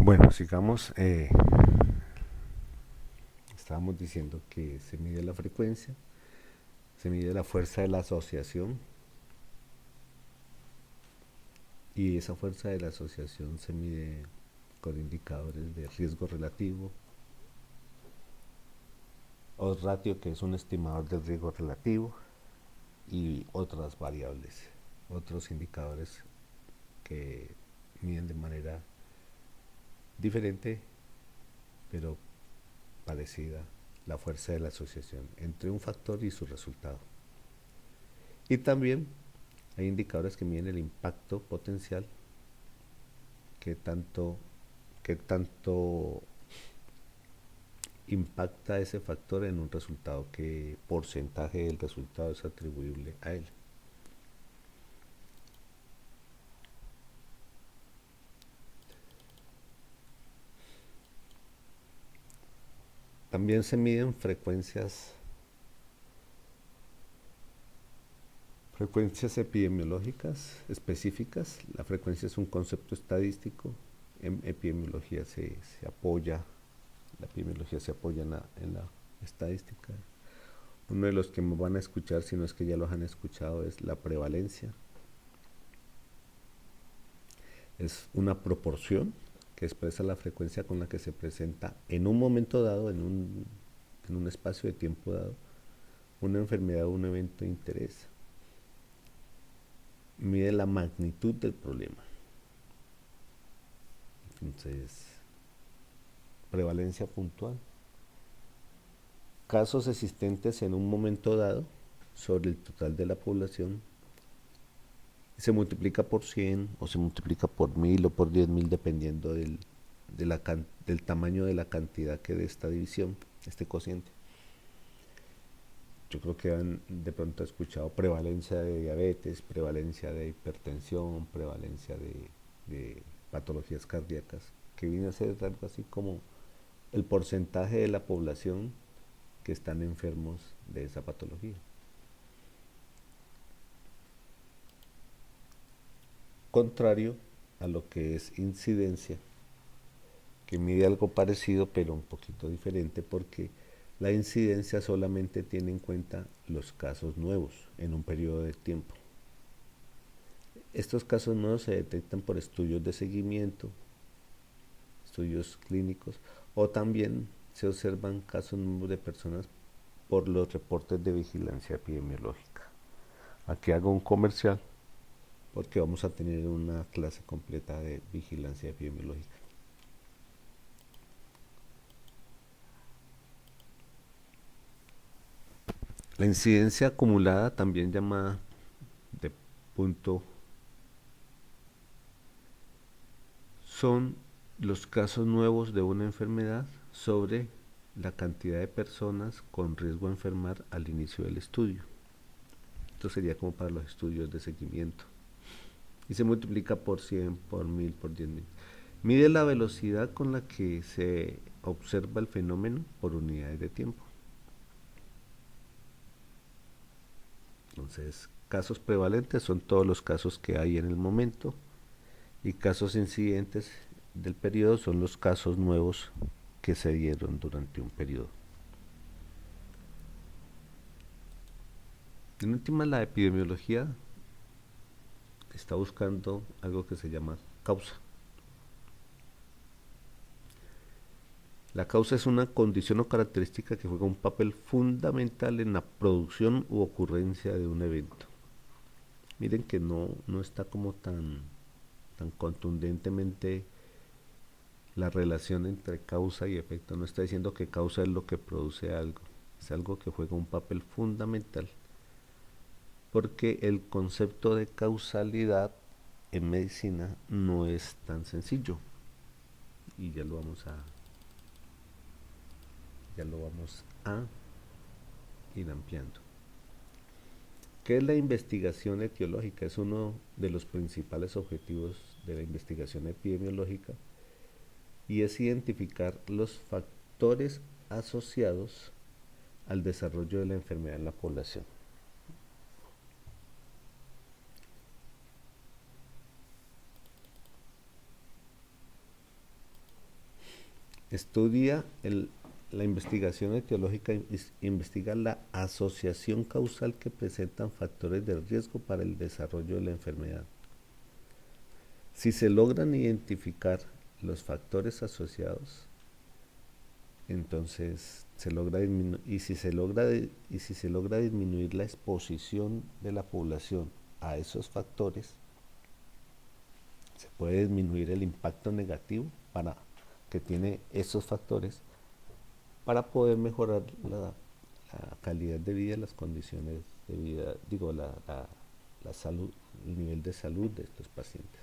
Bueno, sigamos. Estábamos diciendo que se mide la frecuencia, se mide la fuerza de la asociación y esa fuerza de la asociación se mide con indicadores de riesgo relativo, odds ratio, que es un estimador del riesgo relativo, y otras variables, otros indicadores que miden de manera diferente pero parecida la fuerza de la asociación entre un factor y su resultado. Y también hay indicadores que miden el impacto potencial, que tanto, que tanto impacta ese factor en un resultado, qué porcentaje del resultado es atribuible a él. También se miden frecuencias epidemiológicas específicas. La frecuencia es un concepto estadístico. En epidemiología se apoya, la epidemiología se apoya en la estadística. Uno de los que me van a escuchar, si no es que ya los han escuchado, es la prevalencia. Es una proporción que expresa la frecuencia con la que se presenta en un momento dado, en un espacio de tiempo dado, una enfermedad o un evento de interés. Mide la magnitud del problema. Entonces, prevalencia puntual. Casos existentes en un momento dado sobre el total de la población se multiplica por 100 o se multiplica por 1000 o por 10.000 dependiendo del tamaño de la cantidad que de esta división, este cociente. Yo creo que han de pronto escuchado prevalencia de diabetes, prevalencia de hipertensión, prevalencia de patologías cardíacas, que viene a ser algo así como el porcentaje de la población que están enfermos de esa patología. Contrario a lo que es incidencia, que mide algo parecido pero un poquito diferente, porque la incidencia solamente tiene en cuenta los casos nuevos en un periodo de tiempo. Estos casos nuevos se detectan por estudios de seguimiento, estudios clínicos, o también se observan casos nuevos de personas por los reportes de vigilancia epidemiológica. Aquí hago un comercial porque vamos a tener una clase completa de vigilancia epidemiológica. La incidencia acumulada, también llamada de punto, son los casos nuevos de una enfermedad sobre la cantidad de personas con riesgo a enfermar al inicio del estudio. Esto sería como para los estudios de seguimiento. Y se multiplica por 100, por 1000, por 10.000. Mide la velocidad con la que se observa el fenómeno por unidades de tiempo. Entonces, casos prevalentes son todos los casos que hay en el momento, y casos incidentes del periodo son los casos nuevos que se dieron durante un periodo. En última, la epidemiología está buscando algo que se llama causa. La causa es una condición o característica que juega un papel fundamental en la producción u ocurrencia de un evento. Miren que no está como tan contundentemente la relación entre causa y efecto. No está diciendo que causa es lo que produce algo, es algo que juega un papel fundamental, porque el concepto de causalidad en medicina no es tan sencillo, y ya lo vamos a ir ampliando. ¿Qué es la investigación etiológica? Es uno de los principales objetivos de la investigación epidemiológica, y es identificar los factores asociados al desarrollo de la enfermedad en la población. La investigación etiológica investiga la asociación causal que presentan factores de riesgo para el desarrollo de la enfermedad. Si se logran identificar los factores asociados, entonces se logra y si se logra disminuir la exposición de la población a esos factores, se puede disminuir el impacto negativo que tiene esos factores para poder mejorar la calidad de vida, las condiciones de vida, digo, la salud, el nivel de salud de estos pacientes.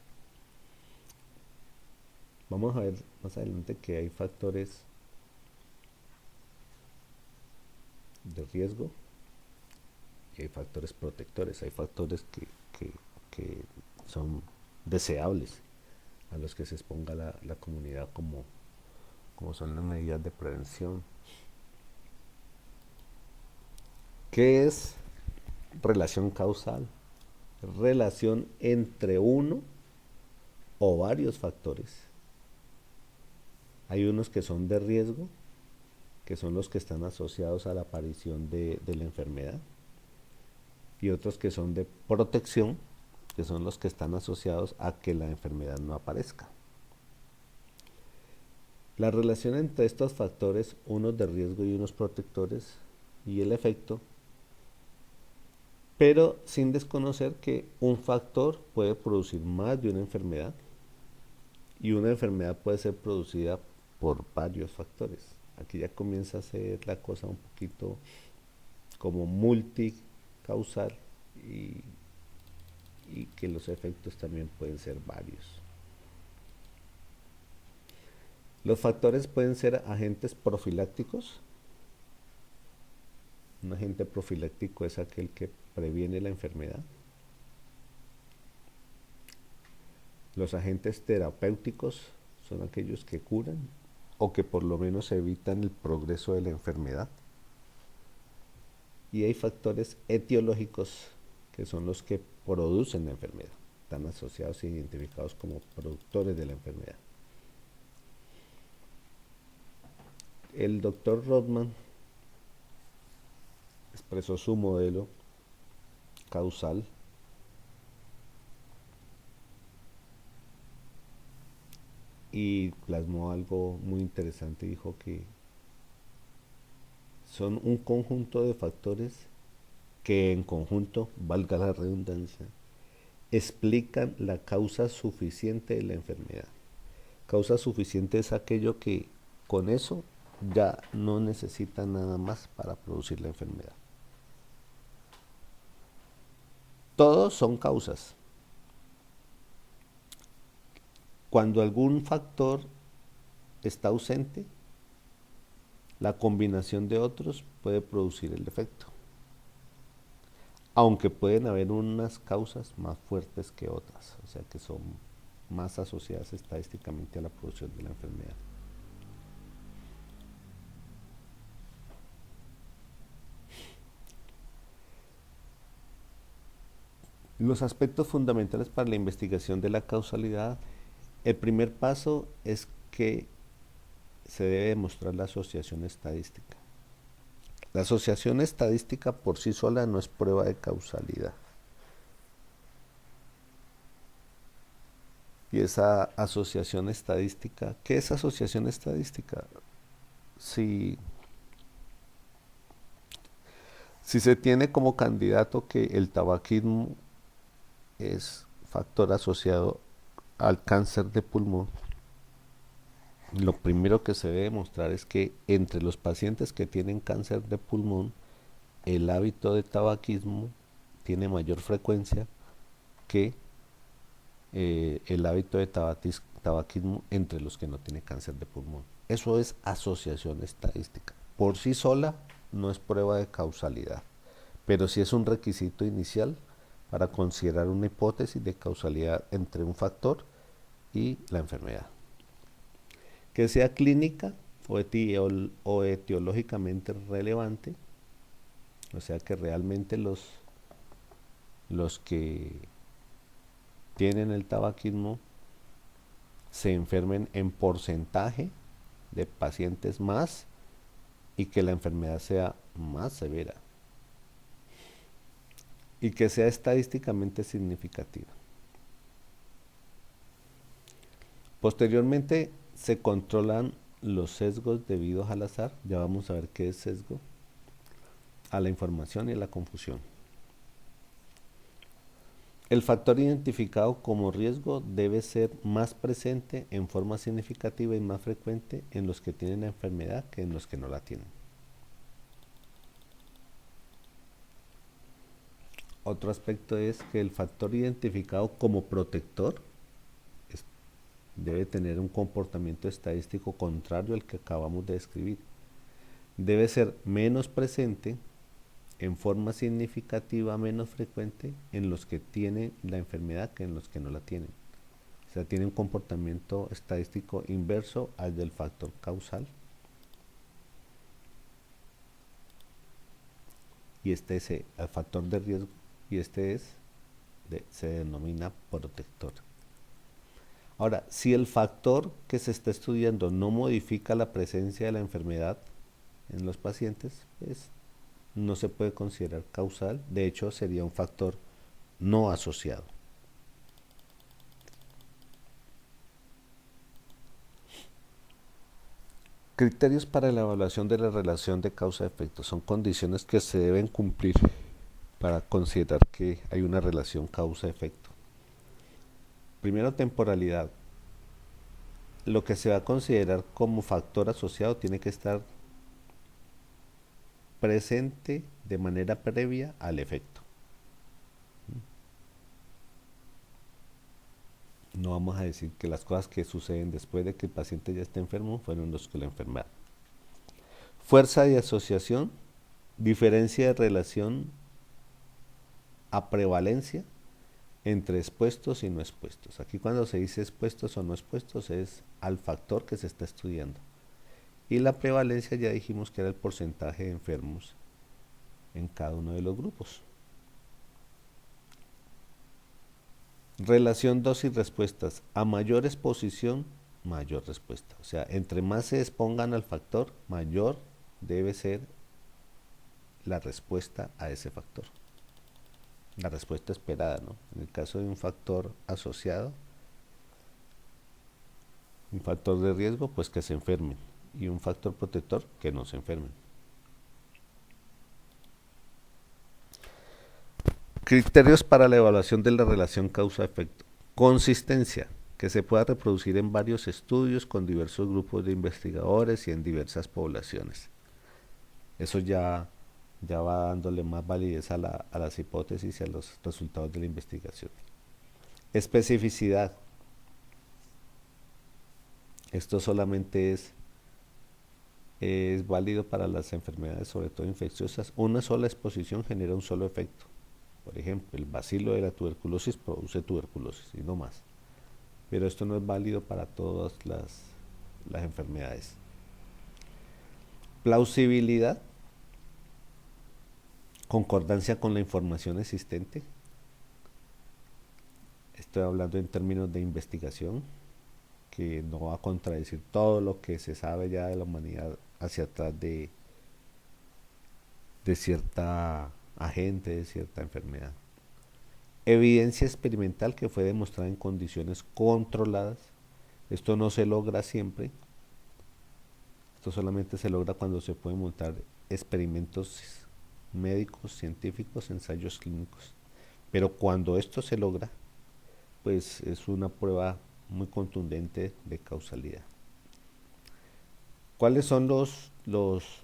Vamos a ver más adelante que hay factores de riesgo y hay factores protectores, hay factores que son deseables a los que se exponga la comunidad, como son las medidas de prevención. ¿Qué es relación causal? Relación entre uno o varios factores. Hay unos que son de riesgo, que son los que están asociados a la aparición de la enfermedad, y otros que son de protección, que son los que están asociados a que la enfermedad no aparezca. La relación entre estos factores, unos de riesgo y unos protectores, y el efecto, pero sin desconocer que un factor puede producir más de una enfermedad y una enfermedad puede ser producida por varios factores. Aquí ya comienza a ser la cosa un poquito como multicausal y que los efectos también pueden ser varios. Los factores pueden ser agentes profilácticos. Un agente profiláctico es aquel que previene la enfermedad. Los agentes terapéuticos son aquellos que curan o que por lo menos evitan el progreso de la enfermedad. Y hay factores etiológicos que son los que producen la enfermedad, están asociados e identificados como productores de la enfermedad. El doctor Rodman expresó su modelo causal y plasmó algo muy interesante. Dijo que son un conjunto de factores que en conjunto, valga la redundancia, explican la causa suficiente de la enfermedad. Causa suficiente es aquello que con eso ya no necesita nada más para producir la enfermedad. Todos son causas. Cuando algún factor está ausente, la combinación de otros puede producir el efecto. Aunque pueden haber unas causas más fuertes que otras, o sea que son más asociadas estadísticamente a la producción de la enfermedad. Los aspectos fundamentales para la investigación de la causalidad: el primer paso es que se debe demostrar la asociación estadística. La asociación estadística por sí sola no es prueba de causalidad. Y esa asociación estadística, ¿qué es asociación estadística? Si se tiene como candidato que el tabaquismo es factor asociado al cáncer de pulmón, lo primero que se debe demostrar es que entre los pacientes que tienen cáncer de pulmón, el hábito de tabaquismo tiene mayor frecuencia que el hábito de tabaquismo entre los que no tienen cáncer de pulmón. Eso es asociación estadística. Por sí sola no es prueba de causalidad, pero sí es un requisito inicial para considerar una hipótesis de causalidad entre un factor y la enfermedad. Que sea clínica o etiológicamente relevante, o sea que realmente los que tienen el tabaquismo se enfermen en porcentaje de pacientes más y que la enfermedad sea más severa y que sea estadísticamente significativa. Posteriormente se controlan los sesgos debidos al azar, ya vamos a ver qué es sesgo, a la información y a la confusión. El factor identificado como riesgo debe ser más presente en forma significativa y más frecuente en los que tienen la enfermedad que en los que no la tienen. Otro aspecto es que el factor identificado como protector debe tener un comportamiento estadístico contrario al que acabamos de describir. Debe ser menos presente en forma significativa, menos frecuente en los que tienen la enfermedad que en los que no la tienen. O sea, tiene un comportamiento estadístico inverso al del factor causal. Y este es el factor de riesgo y este se denomina protector. Ahora, si el factor que se está estudiando no modifica la presencia de la enfermedad en los pacientes, pues no se puede considerar causal, de hecho sería un factor no asociado. Criterios para la evaluación de la relación de causa-efecto son condiciones que se deben cumplir para considerar que hay una relación causa-efecto. Primero, temporalidad. Lo que se va a considerar como factor asociado tiene que estar presente de manera previa al efecto. No vamos a decir que las cosas que suceden después de que el paciente ya esté enfermo fueron los que lo enfermaron. Fuerza de asociación, diferencia de relación a prevalencia entre expuestos y no expuestos. Aquí cuando se dice expuestos o no expuestos es al factor que se está estudiando. Y la prevalencia ya dijimos que era el porcentaje de enfermos en cada uno de los grupos. Relación dosis respuestas. A mayor exposición, mayor respuesta. O sea, entre más se expongan al factor, mayor debe ser la respuesta a ese factor. La respuesta esperada, ¿no? En el caso de un factor asociado, un factor de riesgo, pues que se enfermen. Y un factor protector, que no se enfermen. Criterios para la evaluación de la relación causa-efecto. Consistencia, que se pueda reproducir en varios estudios con diversos grupos de investigadores y en diversas poblaciones. Eso ya va dándole más validez a las hipótesis y a los resultados de la investigación. Especificidad. Esto solamente es válido para las enfermedades, sobre todo infecciosas. Una sola exposición genera un solo efecto. Por ejemplo, el bacilo de la tuberculosis produce tuberculosis y no más. Pero esto no es válido para todas las enfermedades. Plausibilidad. Concordancia con la información existente. Estoy hablando en términos de investigación, que no va a contradecir todo lo que se sabe ya de la humanidad hacia atrás de cierta agente, de cierta enfermedad. Evidencia experimental que fue demostrada en condiciones controladas. Esto no se logra siempre. Esto solamente se logra cuando se pueden montar experimentos médicos, científicos, ensayos clínicos. Pero cuando esto se logra, pues es una prueba muy contundente de causalidad. ¿Cuáles son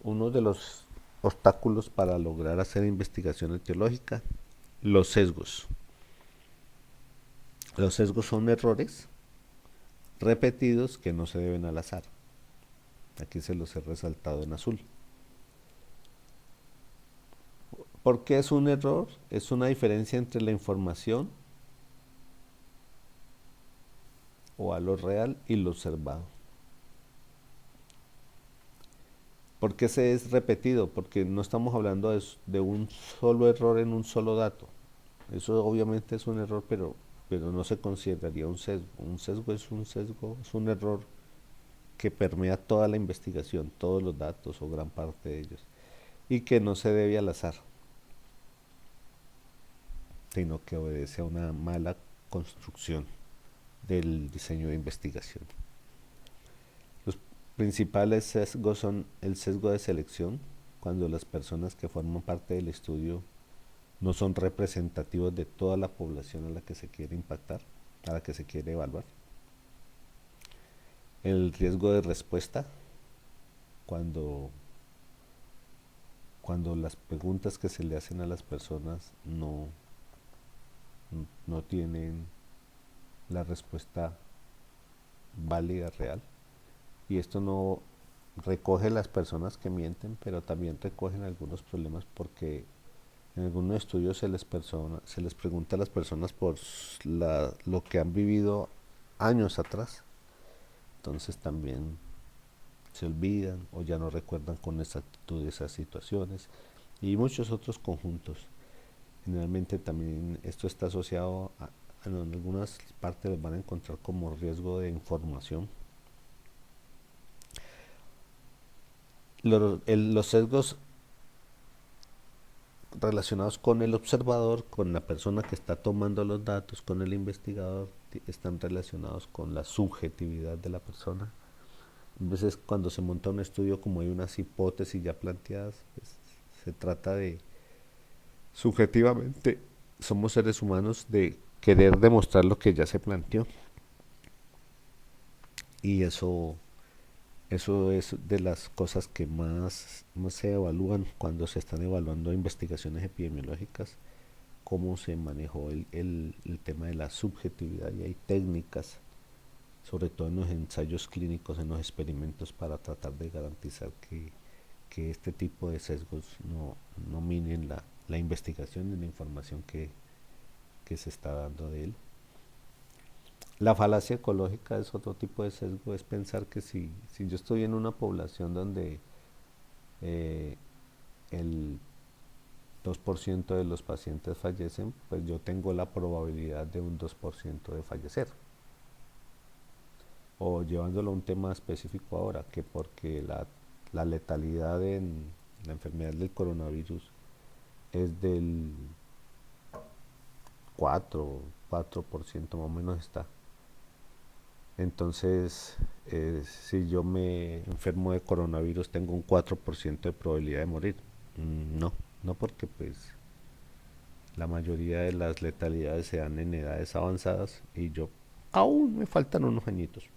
uno de los obstáculos para lograr hacer investigación etiológica? Los sesgos. Los sesgos son errores repetidos que no se deben al azar. Aquí se los he resaltado en azul. ¿Por qué es un error? Es una diferencia entre la información o a lo real y lo observado. ¿Por qué se es repetido? Porque no estamos hablando de un solo error en un solo dato. Eso obviamente es un error, pero no se consideraría un sesgo. Un sesgo es un error que permea toda la investigación, todos los datos o gran parte de ellos, y que no se debe al azar, sino que obedece a una mala construcción del diseño de investigación. Los principales sesgos son el sesgo de selección, cuando las personas que forman parte del estudio no son representativos de toda la población a la que se quiere impactar, a la que se quiere evaluar. El riesgo de respuesta, cuando, cuando las preguntas que se le hacen a las personas no tienen la respuesta válida, real. Y esto no recoge las personas que mienten, pero también recogen algunos problemas porque en algunos estudios se les pregunta a las personas por lo que han vivido años atrás. Entonces también se olvidan o ya no recuerdan con exactitud esas situaciones y muchos otros conjuntos. Generalmente también esto está asociado en algunas partes los van a encontrar como riesgo de información. Los sesgos relacionados con el observador, con la persona que está tomando los datos, con el investigador, están relacionados con la subjetividad de la persona. A veces cuando se monta un estudio, como hay unas hipótesis ya planteadas, pues, se trata de, subjetivamente, somos seres humanos de querer demostrar lo que ya se planteó. Y eso es de las cosas que más se evalúan cuando se están evaluando investigaciones epidemiológicas, cómo se manejó el tema de la subjetividad, y hay técnicas, sobre todo en los ensayos clínicos, en los experimentos, para tratar de garantizar que este tipo de sesgos no minen la investigación y la información que se está dando de él. La falacia ecológica es otro tipo de sesgo, es pensar que si yo estoy en una población donde eh, el 2% de los pacientes fallecen, pues yo tengo la probabilidad de un 2% de fallecer. O llevándolo a un tema específico ahora, que porque la letalidad en la enfermedad del coronavirus es del 4% más o menos está. Entonces, si yo me enfermo de coronavirus, tengo un 4% de probabilidad de morir. No porque pues la mayoría de las letalidades se dan en edades avanzadas y yo aún me faltan unos añitos.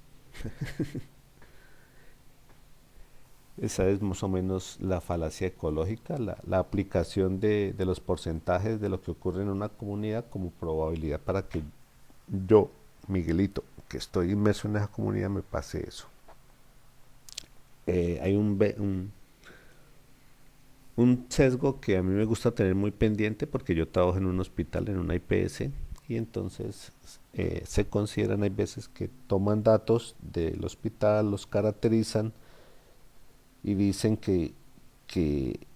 Esa es más o menos la falacia ecológica, la aplicación de los porcentajes de lo que ocurre en una comunidad como probabilidad para que yo, Miguelito, que estoy inmerso en esa comunidad, me pase eso. Hay un sesgo que a mí me gusta tener muy pendiente porque yo trabajo en un hospital, en una IPS, y entonces se consideran, hay veces que toman datos del hospital, los caracterizan y dicen que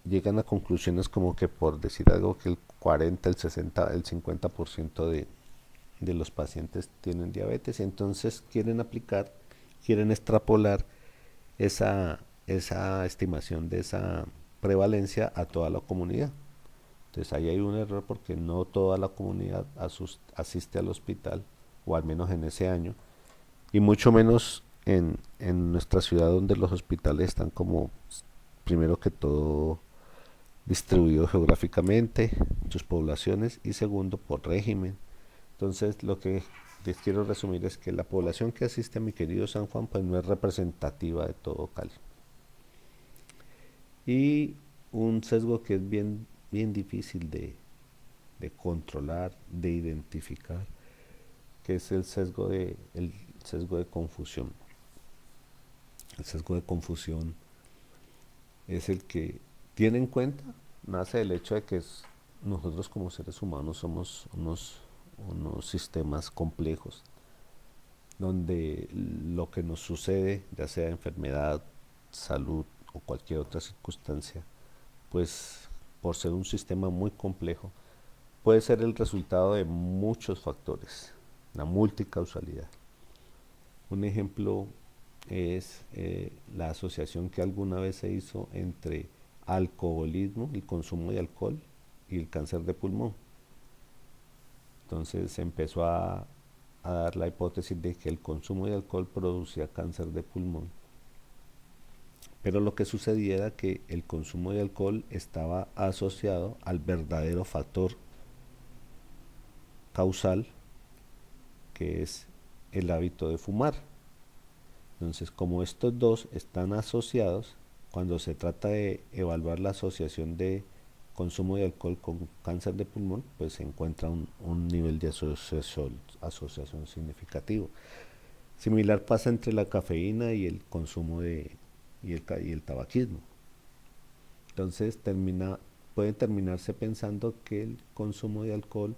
llegan a conclusiones como que, por decir algo, que el 40, el 60, el 50% de los pacientes tienen diabetes, y entonces quieren extrapolar esa estimación de esa prevalencia a toda la comunidad. Entonces ahí hay un error porque no toda la comunidad asiste al hospital, o al menos en ese año, y mucho menos en nuestra ciudad, donde los hospitales están como, primero que todo, distribuidos geográficamente, sus poblaciones, y segundo, por régimen. Entonces lo que les quiero resumir es que la población que asiste a mi querido San Juan pues no es representativa de todo Cali. Y un sesgo que es bien difícil de controlar, de identificar, que es el sesgo de confusión. El sesgo de confusión es el que tiene en cuenta, nace del hecho de que nosotros como seres humanos somos unos sistemas complejos, donde lo que nos sucede, ya sea enfermedad, salud o cualquier otra circunstancia, pues por ser un sistema muy complejo, puede ser el resultado de muchos factores, la multicausalidad. Un ejemplo es la asociación que alguna vez se hizo entre alcoholismo, el consumo de alcohol, y el cáncer de pulmón. Entonces se empezó a dar la hipótesis de que el consumo de alcohol producía cáncer de pulmón. Pero lo que sucedía era que el consumo de alcohol estaba asociado al verdadero factor causal, que es el hábito de fumar. Entonces, como estos dos están asociados, cuando se trata de evaluar la asociación de consumo de alcohol con cáncer de pulmón, pues se encuentra un nivel de asociación significativo. Similar pasa entre la cafeína y el consumo y el tabaquismo. Entonces puede terminarse pensando que el consumo de alcohol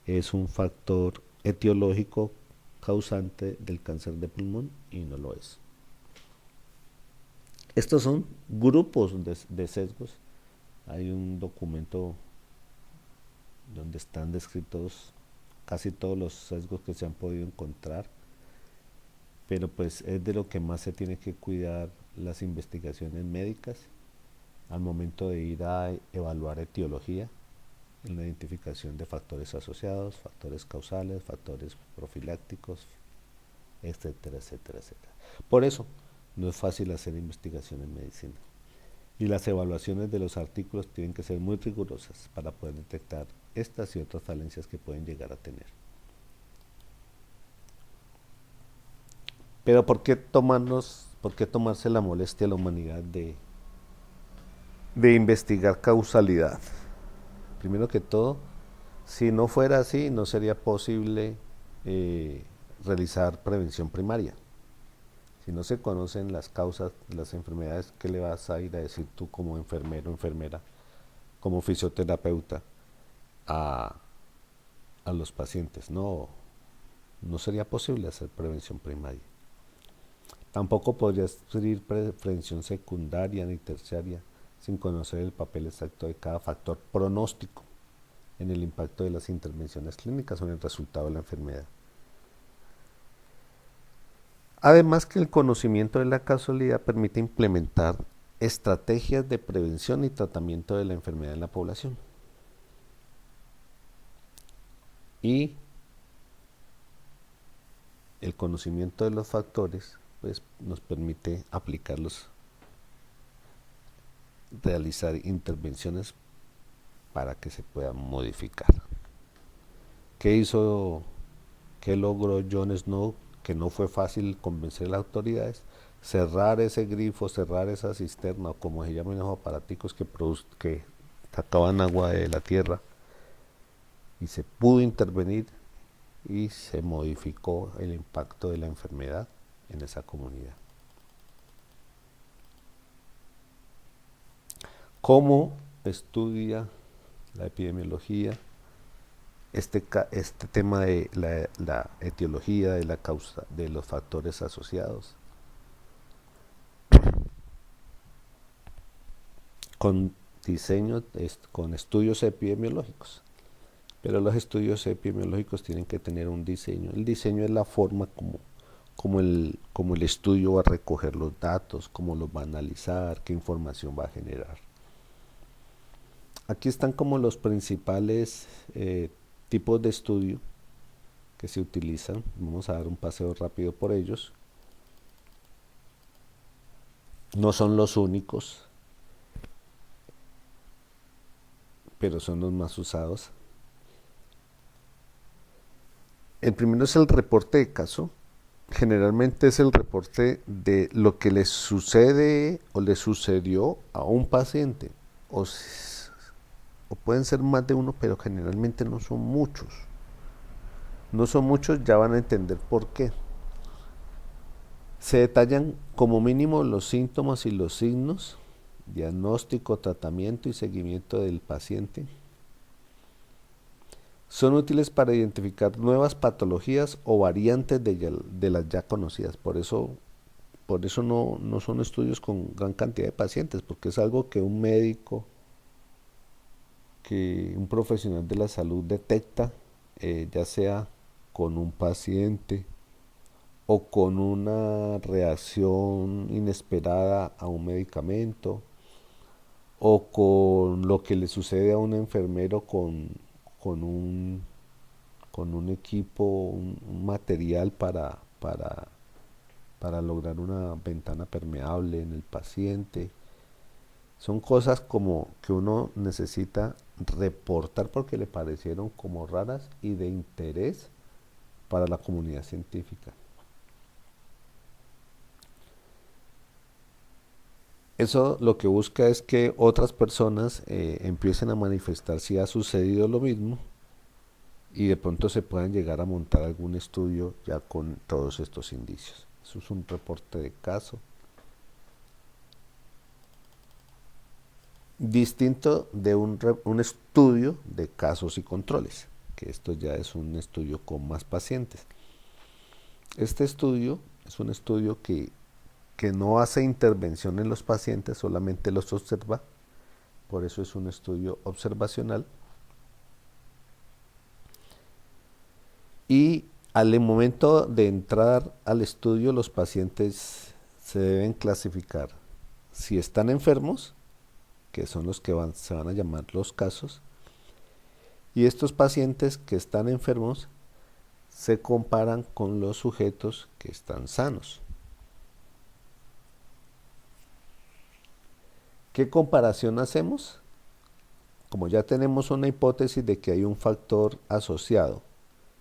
es un factor etiológico causante del cáncer de pulmón y no lo es. Estos son grupos de sesgos. Hay un documento donde están descritos casi todos los sesgos que se han podido encontrar, pero pues es de lo que más se tiene que cuidar las investigaciones médicas al momento de ir a evaluar etiología, en la identificación de factores asociados, factores causales, factores profilácticos, etcétera, etcétera, etcétera. Por eso no es fácil hacer investigación en medicina. Y las evaluaciones de los artículos tienen que ser muy rigurosas para poder detectar estas y otras falencias que pueden llegar a tener. Pero ¿por qué tomarse la molestia a la humanidad de investigar causalidad? Primero que todo, si no fuera así, no sería posible realizar prevención primaria. Si no se conocen las causas de las enfermedades, ¿qué le vas a ir a decir tú como enfermero o enfermera, como fisioterapeuta a, a los pacientes? No, no sería posible hacer prevención primaria. Tampoco podría ser prevención secundaria ni terciaria sin conocer el papel exacto de cada factor pronóstico en el impacto de las intervenciones clínicas o en el resultado de la enfermedad. Además que el conocimiento de la causalidad permite implementar estrategias de prevención y tratamiento de la enfermedad en la población. Y el conocimiento de los factores pues, nos permite aplicarlos, realizar intervenciones para que se puedan modificar. ¿Qué logró Jon Snow? Que no fue fácil convencer a las autoridades, cerrar ese grifo, cerrar esa cisterna, o como se llaman los aparaticos que sacaban agua de la tierra, y se pudo intervenir y se modificó el impacto de la enfermedad en esa comunidad. ¿Cómo estudia la epidemiología este tema de la etiología, de la causa, de los factores asociados? Con con estudios epidemiológicos. Pero los estudios epidemiológicos tienen que tener un diseño. El diseño es la forma como el estudio va a recoger los datos, cómo los va a analizar, qué información va a generar. Aquí están como los principales tipos de estudio que se utilizan. Vamos a dar un paseo rápido por ellos. No son los únicos, pero son los más usados. El primero es el reporte de caso. Generalmente es el reporte de lo que le sucede o le sucedió a un paciente. O pueden ser más de uno, pero generalmente no son muchos. No son muchos, ya van a entender por qué. Se detallan como mínimo los síntomas y los signos, diagnóstico, tratamiento y seguimiento del paciente. Son útiles para identificar nuevas patologías o variantes de las ya conocidas. Por eso no son estudios con gran cantidad de pacientes, porque es algo que un médico, que un profesional de la salud detecta, ya sea con un paciente o con una reacción inesperada a un medicamento, o con lo que le sucede a un enfermero con un, con un equipo, un material para lograr una ventana permeable en el paciente. Son cosas como que uno necesita reportar porque le parecieron como raras y de interés para la comunidad científica. Eso lo que busca es que otras personas empiecen a manifestar si ha sucedido lo mismo y de pronto se puedan llegar a montar algún estudio ya con todos estos indicios. Eso es un reporte de caso. Distinto de un estudio de casos y controles, que esto ya es un estudio con más pacientes. Este estudio es un estudio que no hace intervención en los pacientes, solamente los observa, por eso es un estudio observacional. Y al momento de entrar al estudio, los pacientes se deben clasificar si están enfermos, que son los que se van a llamar los casos, y estos pacientes que están enfermos se comparan con los sujetos que están sanos. ¿Qué comparación hacemos? Como ya tenemos una hipótesis de que hay un factor asociado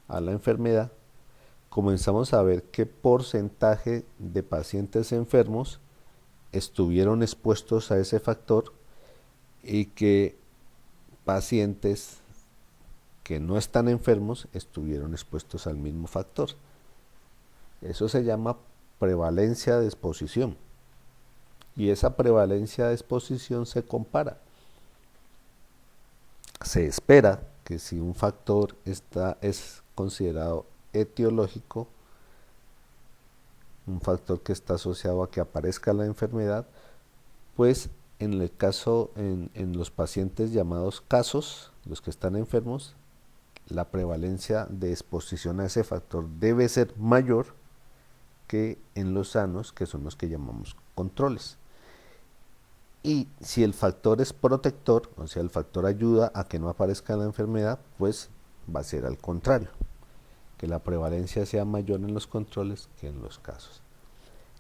a la enfermedad, comenzamos a ver qué porcentaje de pacientes enfermos estuvieron expuestos a ese factor y qué pacientes que no están enfermos estuvieron expuestos al mismo factor. Eso se llama prevalencia de exposición. Y esa prevalencia de exposición se compara. Se espera que si un factor es considerado etiológico, un factor que está asociado a que aparezca la enfermedad, pues en el caso, en los pacientes llamados casos, los que están enfermos, la prevalencia de exposición a ese factor debe ser mayor que en los sanos, que son los que llamamos controles. Y si el factor es protector, o sea, el factor ayuda a que no aparezca la enfermedad, pues va a ser al contrario, que la prevalencia sea mayor en los controles que en los casos.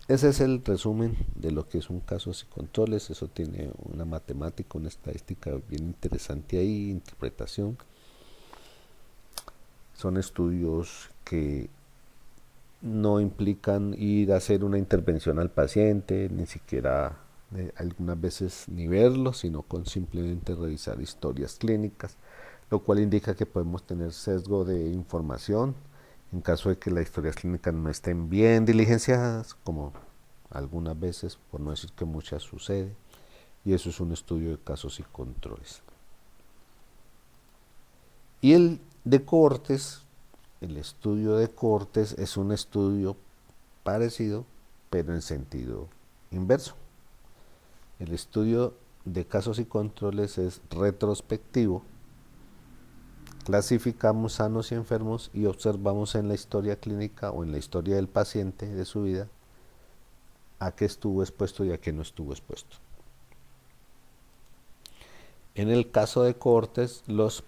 Ese es el resumen de lo que es un casos y controles. Eso tiene una matemática, una estadística bien interesante ahí, interpretación. Son estudios que no implican ir a hacer una intervención al paciente, ni siquiera algunas veces ni verlo, sino con simplemente revisar historias clínicas, lo cual indica que podemos tener sesgo de información en caso de que las historias clínicas no estén bien diligenciadas, como algunas veces, por no decir que muchas sucede, y eso es un estudio de casos y controles. Y el de cohortes, el estudio de cohortes es un estudio parecido, pero en sentido inverso. El estudio de casos y controles es retrospectivo. Clasificamos sanos y enfermos y observamos en la historia clínica o en la historia del paciente de su vida a qué estuvo expuesto y a qué no estuvo expuesto. En el caso de cohortes, los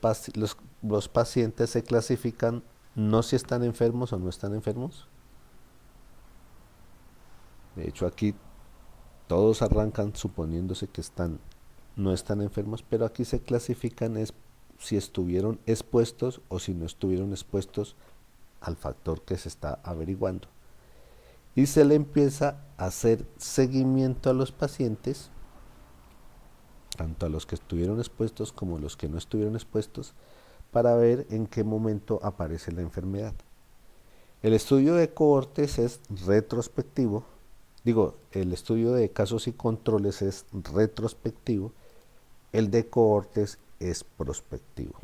pacientes se clasifican no si están enfermos o no están enfermos. De hecho, aquí todos arrancan suponiéndose que no están enfermos, pero aquí se clasifican es si estuvieron expuestos o si no estuvieron expuestos al factor que se está averiguando. Y se le empieza a hacer seguimiento a los pacientes, tanto a los que estuvieron expuestos como a los que no estuvieron expuestos, para ver en qué momento aparece la enfermedad. El estudio de cohortes es retrospectivo, el estudio de casos y controles es retrospectivo, el de cohortes es prospectivo.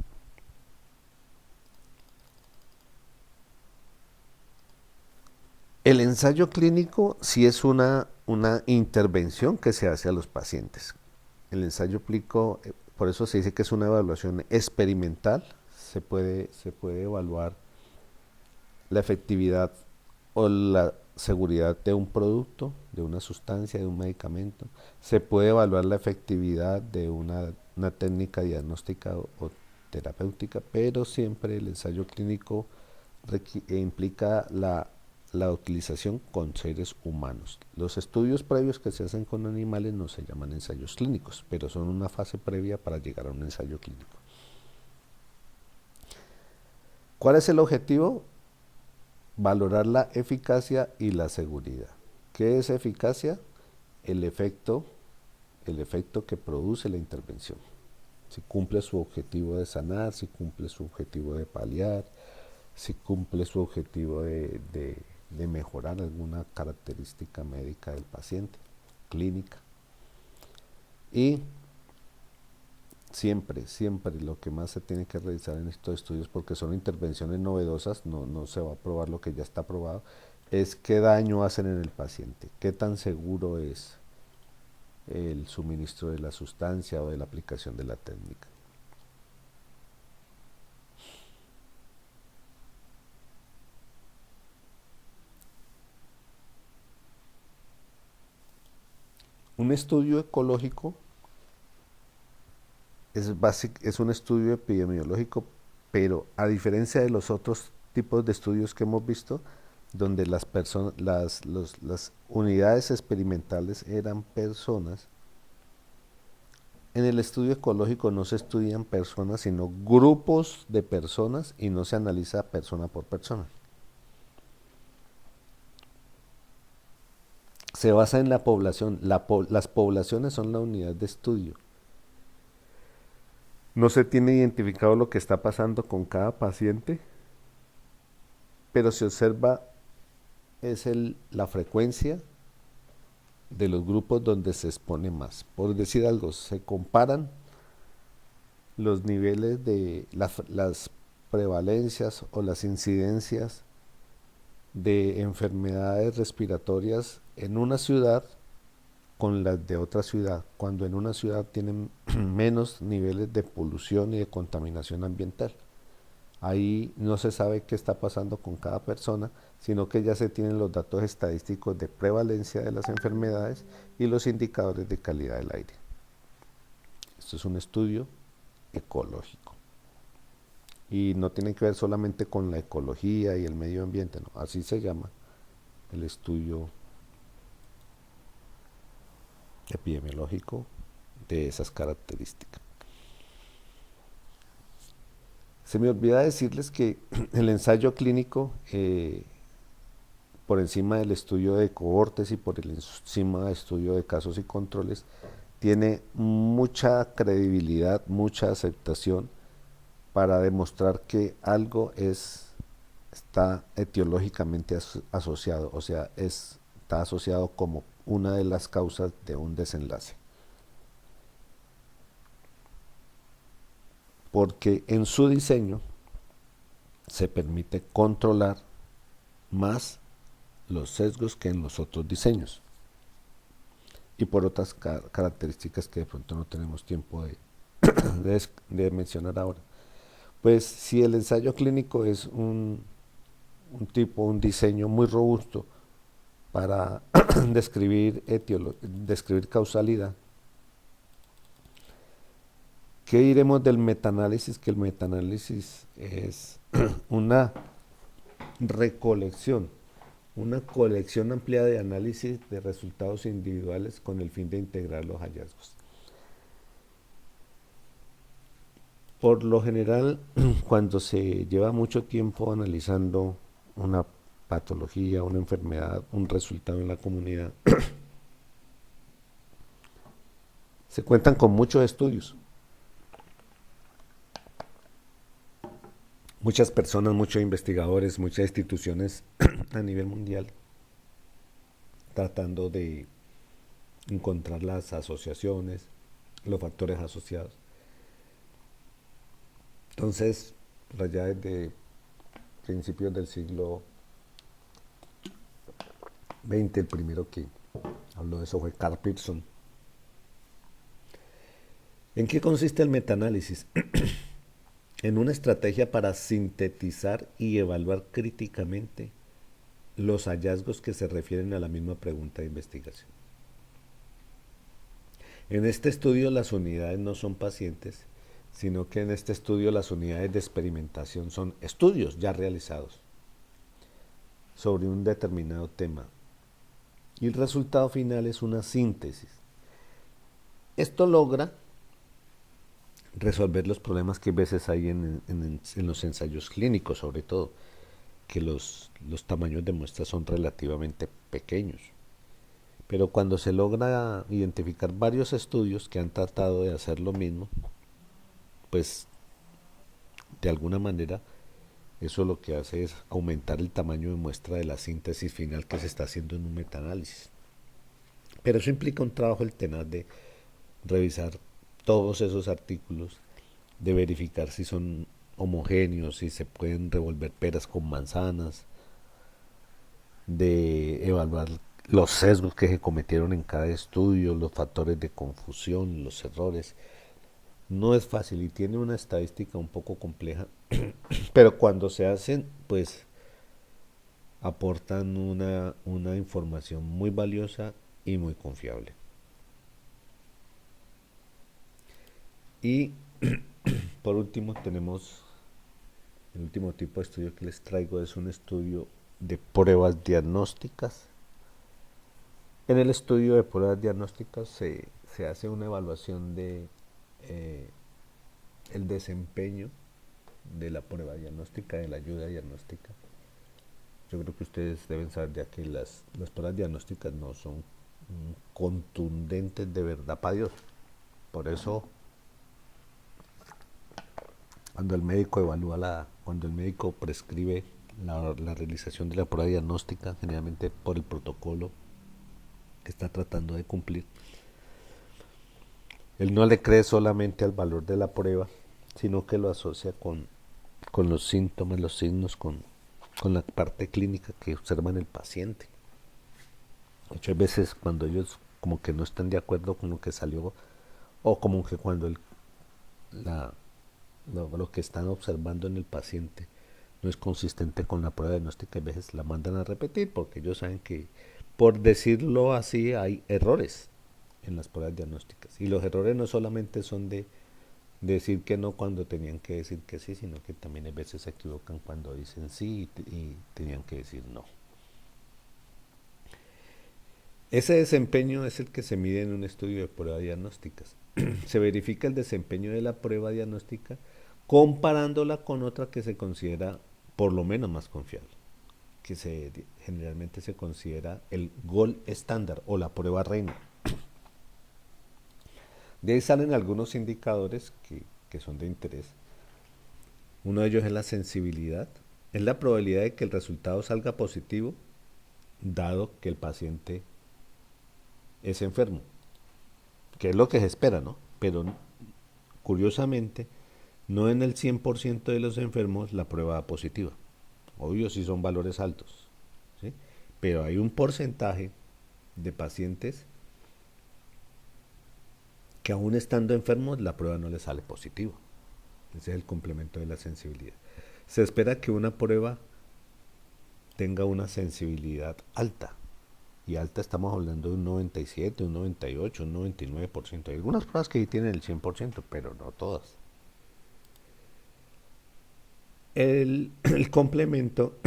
El ensayo clínico sí es una intervención que se hace a los pacientes. El ensayo clínico, por eso se dice que es una evaluación experimental, se puede evaluar la efectividad o la seguridad de un producto, de una sustancia, de un medicamento. Se puede evaluar la efectividad de una técnica diagnóstica o terapéutica, pero siempre el ensayo clínico implica la utilización con seres humanos. Los estudios previos que se hacen con animales no se llaman ensayos clínicos, pero son una fase previa para llegar a un ensayo clínico. ¿Cuál es el objetivo? Valorar la eficacia y la seguridad. ¿Qué es eficacia? El efecto que produce la intervención. Si cumple su objetivo de sanar, si cumple su objetivo de paliar, si cumple su objetivo de mejorar alguna característica médica del paciente, clínica. Y siempre lo que más se tiene que realizar en estos estudios, porque son intervenciones novedosas, no se va a probar lo que ya está probado, es qué daño hacen en el paciente, qué tan seguro es el suministro de la sustancia o de la aplicación de la técnica. Un estudio ecológico es un estudio epidemiológico, pero a diferencia de los otros tipos de estudios que hemos visto, donde las unidades experimentales eran personas, en el estudio ecológico no se estudian personas, sino grupos de personas y no se analiza persona por persona. Se basa en la población. Las poblaciones son la unidad de estudio. No se tiene identificado lo que está pasando con cada paciente, pero se observa la frecuencia de los grupos donde se expone más. Por decir algo, se comparan los niveles de las prevalencias o las incidencias de enfermedades respiratorias en una ciudad con las de otra ciudad, cuando en una ciudad tienen menos niveles de polución y de contaminación ambiental. Ahí no se sabe qué está pasando con cada persona, sino que ya se tienen los datos estadísticos de prevalencia de las enfermedades y los indicadores de calidad del aire. Esto es un estudio ecológico. Y no tiene que ver solamente con la ecología y el medio ambiente, no, así se llama el estudio epidemiológico de esas características. Se me olvida decirles que el ensayo clínico, por encima del estudio de cohortes y por encima del estudio de casos y controles, tiene mucha credibilidad, mucha aceptación para demostrar que algo está etiológicamente asociado, o sea, está asociado como una de las causas de un desenlace. Porque en su diseño se permite controlar más los sesgos que en los otros diseños y por otras características que de pronto no tenemos tiempo de mencionar ahora. Pues si el ensayo clínico es un diseño muy robusto para describir causalidad, ¿qué diremos del metaanálisis? Que el metaanálisis es una recolección, una colección amplia de análisis de resultados individuales con el fin de integrar los hallazgos. Por lo general, cuando se lleva mucho tiempo analizando una patología, una enfermedad, un resultado en la comunidad, se cuentan con muchos estudios. Muchas personas, muchos investigadores, muchas instituciones a nivel mundial tratando de encontrar las asociaciones, los factores asociados. Entonces, allá desde principios del siglo XX, el primero que habló de eso fue Carl Pearson. ¿En qué consiste el metaanálisis? En una estrategia para sintetizar y evaluar críticamente los hallazgos que se refieren a la misma pregunta de investigación. En este estudio las unidades no son pacientes, sino que en este estudio las unidades de experimentación son estudios ya realizados sobre un determinado tema. Y el resultado final es una síntesis. Esto logra resolver los problemas que a veces hay en los ensayos clínicos, sobre todo, que los tamaños de muestras son relativamente pequeños. Pero cuando se logra identificar varios estudios que han tratado de hacer lo mismo, pues de alguna manera eso lo que hace es aumentar el tamaño de muestra de la síntesis final que se está haciendo en un metaanálisis. Pero eso implica un trabajo el tenaz de revisar todos esos artículos, de verificar si son homogéneos, si se pueden revolver peras con manzanas, de evaluar los sesgos que se cometieron en cada estudio, los factores de confusión, los errores. No es fácil y tiene una estadística un poco compleja, pero cuando se hacen, pues aportan una información muy valiosa y muy confiable. Y por último tenemos el último tipo de estudio que les traigo, es un estudio de pruebas diagnósticas. En el estudio de pruebas diagnósticas se hace una evaluación de el desempeño de la prueba diagnóstica, de la ayuda diagnóstica. Yo creo que ustedes deben saber ya que las pruebas diagnósticas no son contundentes de verdad para Dios. Por eso, cuando el médico cuando el médico prescribe la realización de la prueba diagnóstica, generalmente por el protocolo que está tratando de cumplir, él no le cree solamente al valor de la prueba, sino que lo asocia con los síntomas, los signos, con la parte clínica que observa en el paciente. Muchas veces cuando ellos como que no están de acuerdo con lo que salió, o como que cuando lo que están observando en el paciente no es consistente con la prueba diagnóstica, a veces la mandan a repetir porque ellos saben que, por decirlo así, hay errores en las pruebas diagnósticas. Y los errores no solamente son de decir que no cuando tenían que decir que sí, sino que también a veces se equivocan cuando dicen sí y tenían que decir no. Ese desempeño es el que se mide en un estudio de pruebas diagnósticas. Se verifica el desempeño de la prueba diagnóstica comparándola con otra que se considera por lo menos más confiable, que generalmente se considera el gold estándar o la prueba reina. De ahí salen algunos indicadores que son de interés. Uno de ellos es la sensibilidad, es la probabilidad de que el resultado salga positivo dado que el paciente es enfermo, que es lo que se espera, ¿no? Pero curiosamente, no en el 100% de los enfermos la prueba da positiva. Obvio si son valores altos, ¿sí? Pero hay un porcentaje de pacientes que aún estando enfermos la prueba no les sale positiva. Ese es el complemento de la sensibilidad. Se espera que una prueba tenga una sensibilidad alta. Y alta estamos hablando de un 97, un 98, un 99%. Hay algunas pruebas que tienen el 100%, pero no todas. El complemento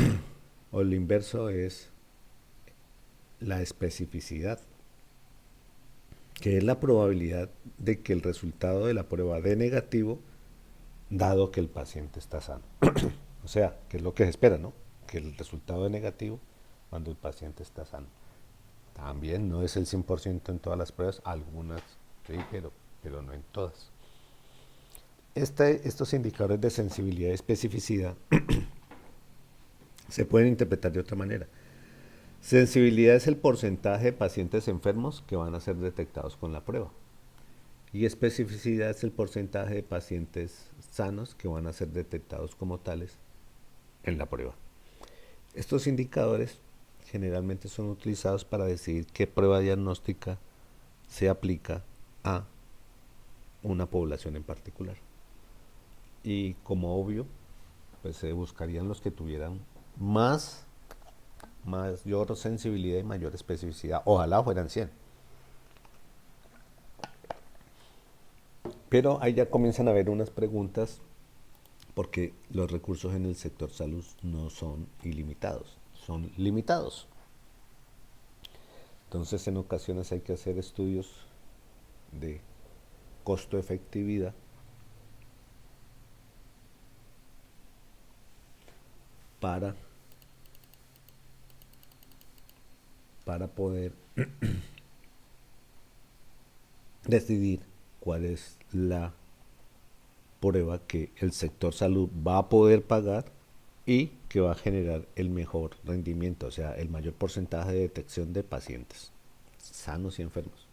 o el inverso es la especificidad, que es la probabilidad de que el resultado de la prueba dé negativo dado que el paciente está sano. O sea, que es lo que se espera, ¿no? Que el resultado es negativo cuando el paciente está sano. También no es el 100% en todas las pruebas, algunas sí, pero no en todas. Estos indicadores de sensibilidad y especificidad se pueden interpretar de otra manera. Sensibilidad es el porcentaje de pacientes enfermos que van a ser detectados con la prueba. Y especificidad es el porcentaje de pacientes sanos que van a ser detectados como tales en la prueba. Estos indicadores generalmente son utilizados para decidir qué prueba diagnóstica se aplica a una población en particular. Y como obvio, pues se buscarían los que tuvieran más mayor sensibilidad y mayor especificidad. Ojalá fueran 100. Pero ahí ya comienzan a haber unas preguntas porque los recursos en el sector salud no son ilimitados, son limitados. Entonces en ocasiones hay que hacer estudios de costo-efectividad para, para poder decidir cuál es la prueba que el sector salud va a poder pagar y que va a generar el mejor rendimiento, o sea, el mayor porcentaje de detección de pacientes sanos y enfermos.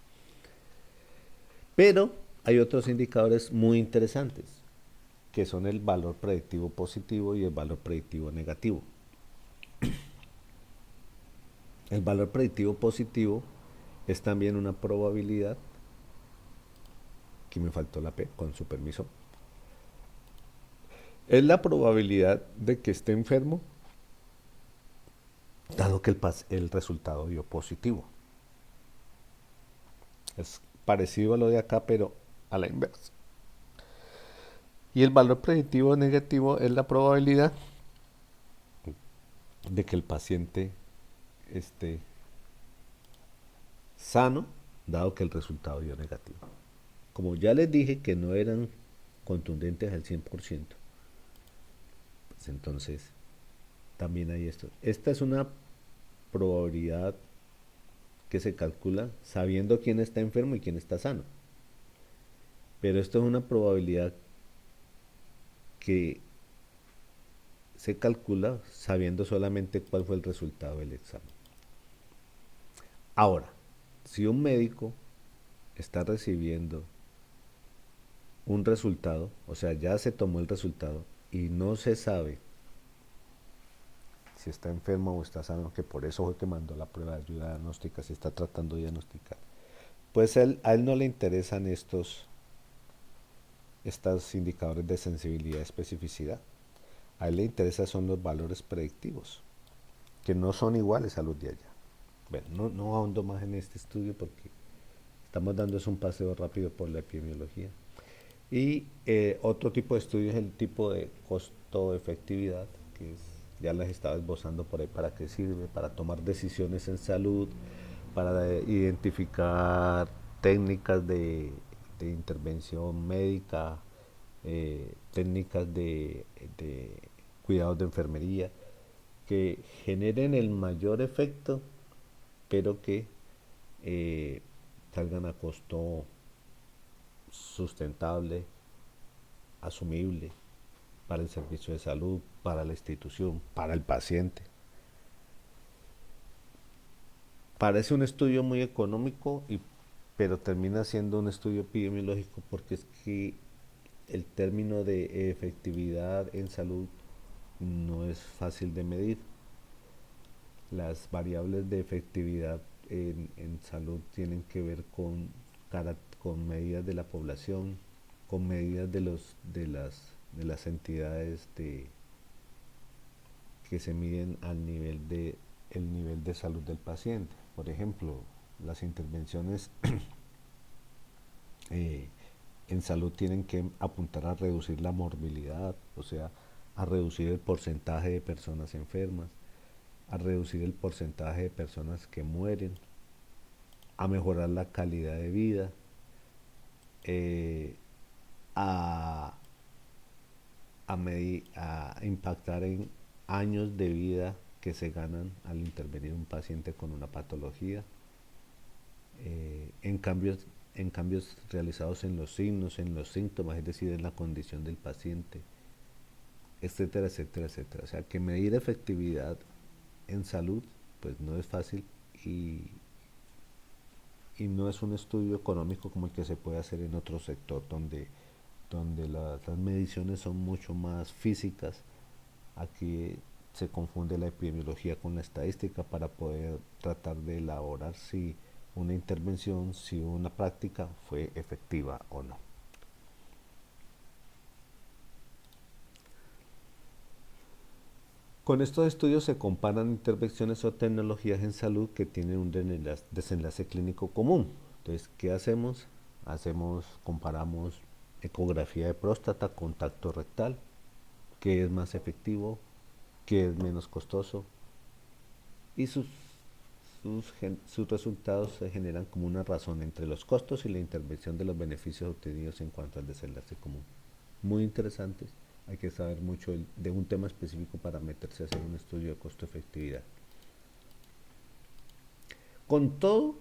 Pero hay otros indicadores muy interesantes, que son el valor predictivo positivo y el valor predictivo negativo. El valor predictivo positivo es también una probabilidad, que me faltó la P, con su permiso, es la probabilidad de que esté enfermo dado que el resultado dio positivo. Es parecido a lo de acá, pero a la inversa. Y el valor predictivo negativo es la probabilidad de que el paciente esté sano, dado que el resultado dio negativo. Como ya les dije que no eran contundentes al 100%, pues entonces también hay esto. Esta es una probabilidad que se calcula sabiendo quién está enfermo y quién está sano. Pero esto es una probabilidad que se calcula sabiendo solamente cuál fue el resultado del examen. Ahora, si un médico está recibiendo un resultado, o sea, ya se tomó el resultado y no se sabe si está enfermo o está sano, que por eso fue que mandó la prueba de ayuda diagnóstica, si está tratando de diagnosticar, pues a él no le interesan estos indicadores de sensibilidad y especificidad. A él le interesan son los valores predictivos, que no son iguales a los de allá. Bueno, no ahondo más en este estudio porque estamos dando un paseo rápido por la epidemiología. Y otro tipo de estudio es el tipo de costo-efectividad, que ya les estaba esbozando por ahí para qué sirve, para tomar decisiones en salud, para identificar técnicas de intervención médica, técnicas de cuidados de enfermería, que generen el mayor efecto, pero que eh, salgan a costo sustentable, asumible para el servicio de salud, para la institución, para el paciente. Parece un estudio muy económico, pero termina siendo un estudio epidemiológico porque es que el término de efectividad en salud no es fácil de medir. Las variables de efectividad en salud tienen que ver con medidas de la población, con medidas de las entidades que se miden el nivel de salud del paciente. Por ejemplo, las intervenciones en salud tienen que apuntar a reducir la morbilidad, o sea, a reducir el porcentaje de personas enfermas, a reducir el porcentaje de personas que mueren, a mejorar la calidad de vida, a, a impactar en años de vida que se ganan al intervenir un paciente con una patología, en cambios realizados en los signos, en los síntomas, es decir, en la condición del paciente, etcétera, etcétera, etcétera. O sea, que medir efectividad en salud, pues no es fácil y no es un estudio económico como el que se puede hacer en otro sector donde las mediciones son mucho más físicas. Aquí se confunde la epidemiología con la estadística para poder tratar de elaborar si una intervención, si una práctica fue efectiva o no. Con estos estudios se comparan intervenciones o tecnologías en salud que tienen un desenlace clínico común. Entonces, ¿qué hacemos? Comparamos ecografía de próstata con tacto rectal, qué es más efectivo, qué es menos costoso, y sus resultados se generan como una razón entre los costos y la intervención de los beneficios obtenidos en cuanto al desenlace común. Muy interesantes. Hay que saber mucho de un tema específico para meterse a hacer un estudio de costo-efectividad. Con todo,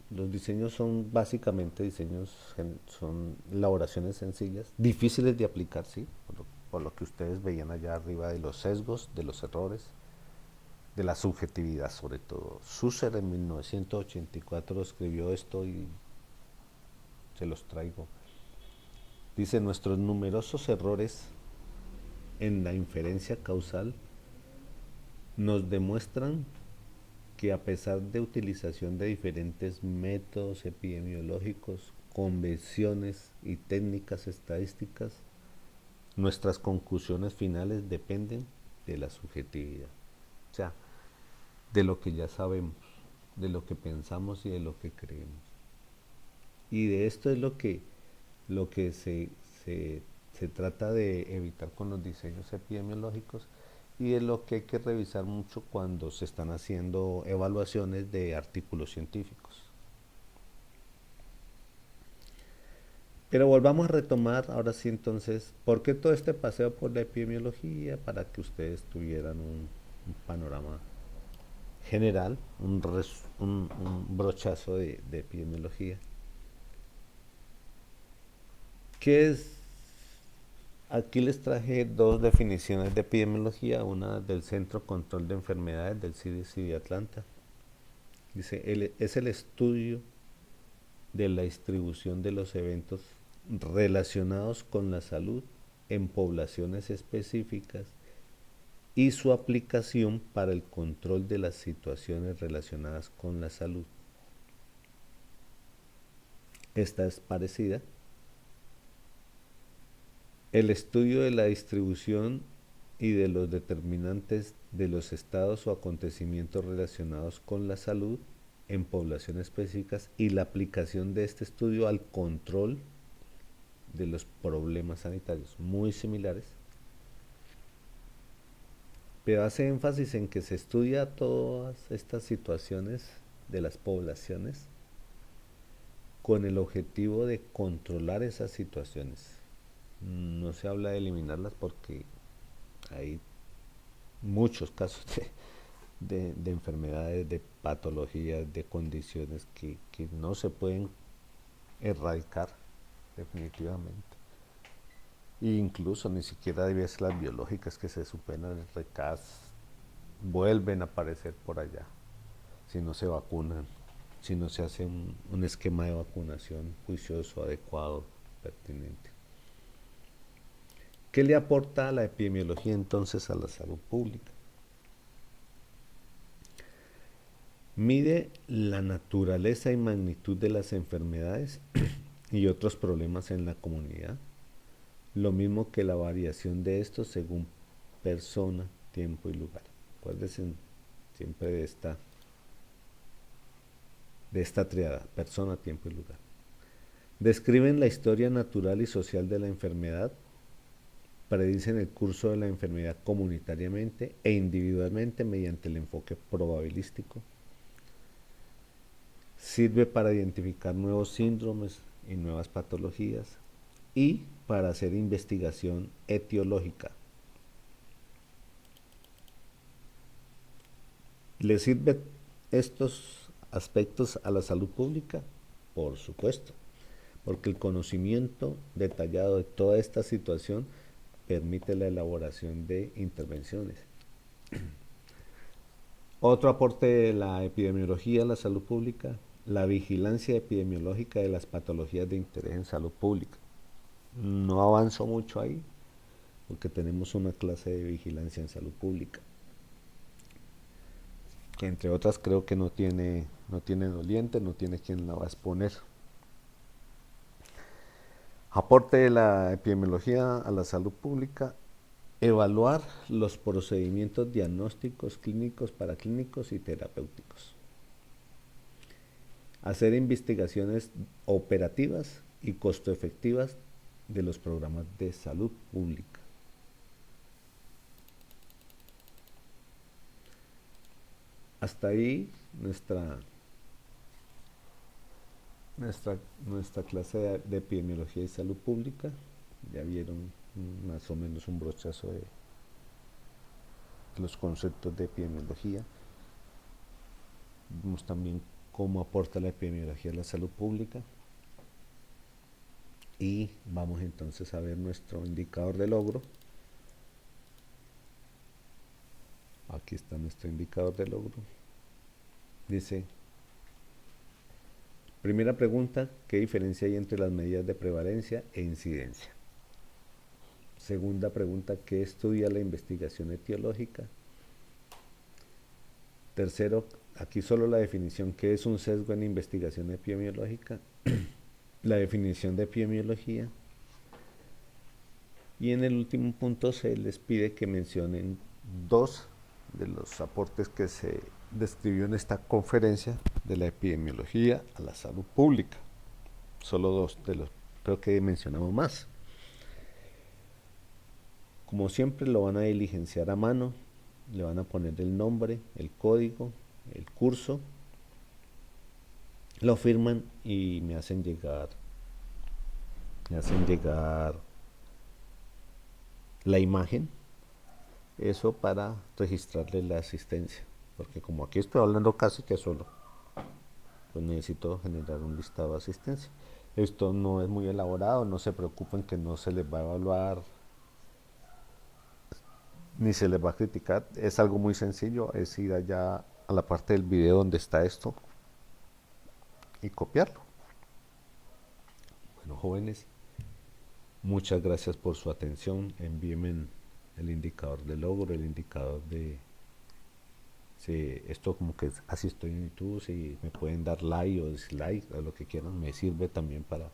los diseños son básicamente son elaboraciones sencillas, difíciles de aplicar, sí, por lo que ustedes veían allá arriba de los sesgos, de los errores, de la subjetividad sobre todo. Susser en 1984 escribió esto y se los traigo. Dice, nuestros numerosos errores en la inferencia causal nos demuestran que a pesar de utilización de diferentes métodos epidemiológicos, convenciones y técnicas estadísticas, nuestras conclusiones finales dependen de la subjetividad. O sea, de lo que ya sabemos, de lo que pensamos y de lo que creemos. Y de esto es lo que se trata de evitar con los diseños epidemiológicos, y es lo que hay que revisar mucho cuando se están haciendo evaluaciones de artículos científicos. Pero volvamos a retomar ahora sí entonces, ¿por qué todo este paseo por la epidemiología? Para que ustedes tuvieran un panorama general, un brochazo de epidemiología. ¿Qué es? Aquí les traje dos definiciones de epidemiología, una del Centro Control de Enfermedades del CDC de Atlanta. Dice, es el estudio de la distribución de los eventos relacionados con la salud en poblaciones específicas y su aplicación para el control de las situaciones relacionadas con la salud. Esta es parecida. El estudio de la distribución y de los determinantes de los estados o acontecimientos relacionados con la salud en poblaciones específicas y la aplicación de este estudio al control de los problemas sanitarios, muy similares, pero hace énfasis en que se estudia todas estas situaciones de las poblaciones con el objetivo de controlar esas situaciones. No se habla de eliminarlas porque hay muchos casos de enfermedades, de patologías, de condiciones que no se pueden erradicar definitivamente. E incluso ni siquiera debe ser las biológicas que se superan el recas, vuelven a aparecer por allá si no se vacunan, si no se hace un esquema de vacunación juicioso, adecuado, pertinente. ¿Qué le aporta la epidemiología entonces a la salud pública? Mide la naturaleza y magnitud de las enfermedades y otros problemas en la comunidad, lo mismo que la variación de estos según persona, tiempo y lugar. Acuérdense siempre de esta triada, persona, tiempo y lugar. Describen la historia natural y social de la enfermedad, predicen el curso de la enfermedad comunitariamente e individualmente mediante el enfoque probabilístico. Sirve para identificar nuevos síndromes y nuevas patologías y para hacer investigación etiológica. ¿Le sirven estos aspectos a la salud pública? Por supuesto, porque el conocimiento detallado de toda esta situación permite la elaboración de intervenciones. Otro aporte de la epidemiología a la salud pública, la vigilancia epidemiológica de las patologías de interés en salud pública. No avanzo mucho ahí, porque tenemos una clase de vigilancia en salud pública, que entre otras creo que no tiene doliente, no tiene quien la va a exponer. Aporte de la epidemiología a la salud pública, Evaluar los procedimientos diagnósticos, clínicos, paraclínicos y terapéuticos. Hacer investigaciones operativas y costo efectivas de los programas de salud pública. Hasta ahí nuestra clase de epidemiología y salud pública. Ya vieron más o menos un brochazo de los conceptos de epidemiología. Vimos también cómo aporta la epidemiología a la salud pública. Y vamos entonces a ver nuestro indicador de logro. Aquí está nuestro indicador de logro. Dice, primera pregunta, ¿qué diferencia hay entre las medidas de prevalencia e incidencia? Segunda pregunta, ¿qué estudia la investigación etiológica? Tercero, aquí solo la definición, ¿qué es un sesgo en investigación epidemiológica? La definición de epidemiología. Y en el último punto se les pide que mencionen dos de los aportes que se describió en esta conferencia de la epidemiología a la salud pública. Solo dos de los, creo que mencionamos más. Como siempre lo van a diligenciar a mano, le van a poner el nombre, el código, el curso, lo firman y me hacen llegar la imagen, eso para registrarle la asistencia, porque como aquí estoy hablando casi que solo, pues necesito generar un listado de asistencia. Esto no es muy elaborado, no se preocupen que no se les va a evaluar ni se les va a criticar, es algo muy sencillo, es ir allá a la parte del video donde está esto y copiarlo. Bueno, jóvenes, muchas gracias por su atención. Envíenme el indicador de logro, el indicador de si esto como que así estoy en YouTube, si me pueden dar like o dislike o lo que quieran, me sirve también para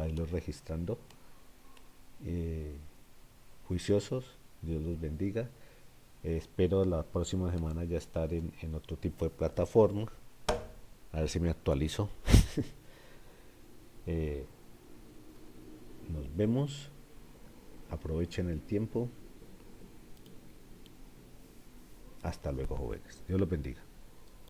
irlo registrando. Juiciosos, Dios los bendiga. Espero la próxima semana ya estar en otro tipo de plataforma, a ver si me actualizo. Nos vemos, aprovechen el tiempo. Hasta luego, jóvenes. Dios los bendiga.